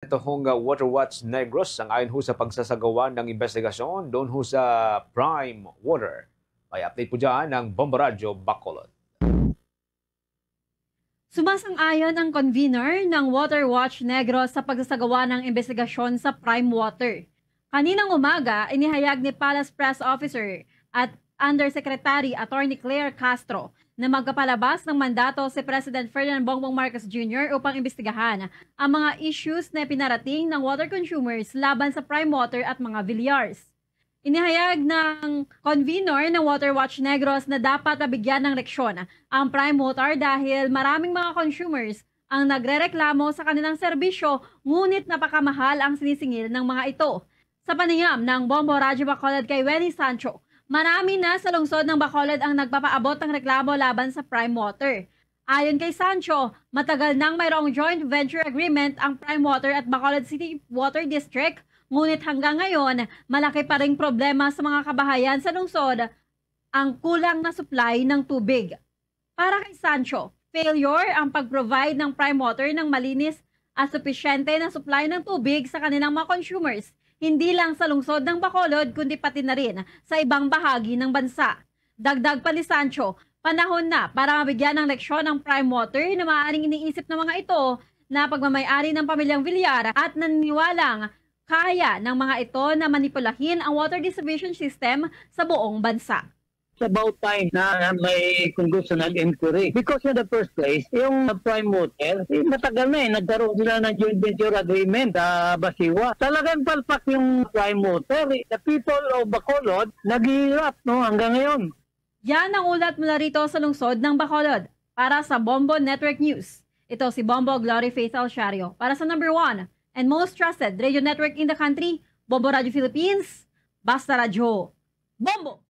Ito hong Water Watch Negros ang ayon ho sa pagsasagawa ng investigasyon doon ho sa Prime Water. May update po dyan ng Bombo Radyo Bacolod. Sumasang-ayon ang convener ng Water Watch Negros sa pagsasagawa ng investigasyon sa Prime Water. Kaninang umaga, inihayag ni Palace Press Officer at Undersecretary Attorney Claire Castro na magpapalabas ng mandato si President Ferdinand Bongbong Marcos Jr. upang imbestigahan ang mga issues na pinarating ng water consumers laban sa Prime Water at mga Villar's. Inihayag ng convener ng Water Watch Negros na dapat mabigyan ng leksyon ang Prime Water dahil maraming mga consumers ang nagrereklamo sa kanilang serbisyo ngunit napakamahal ang sinisingil ng mga ito. Sa paningam ng Bombo Radyo Bacolod kay Wenny Sancho, marami na sa lungsod ng Bacolod ang nagpapaabot ng reklamo laban sa Prime Water. Ayon kay Sancho, matagal nang mayroong joint venture agreement ang Prime Water at Bacolod City Water District, ngunit hanggang ngayon, malaki pa ring problema sa mga kabahayan sa lungsod ang kulang na supply ng tubig. Para kay Sancho, failure ang pag-provide ng Prime Water ng malinis at supisyente na supply ng tubig sa kanilang mga consumers, hindi lang sa lungsod ng Bacolod kundi pati na rin sa ibang bahagi ng bansa. Dagdag pa ni Sancho, panahon na para mabigyan ng leksyon ng Prime Water na maaaring iniisip ng mga ito na pagmamayari ng pamilyang Villar at naniniwalang kaya ng mga ito na manipulahin ang water distribution system sa buong bansa. It's about time na may congressional inquiry. Because in the first place, yung Prime Water, matagal na nagkaroon sila ng joint venture agreement sa Basiwa. Talagang palpak yung Prime Water. The people of Bacolod, naghihirap hanggang ngayon. Yan ang ulat mula rito sa lungsod ng Bacolod. Para sa Bombo Network News, ito si Bombo Glory Faith Alciario. Para sa number 1 and most trusted radio network in the country, Bombo Radio Philippines, Basta Radio. Bombo!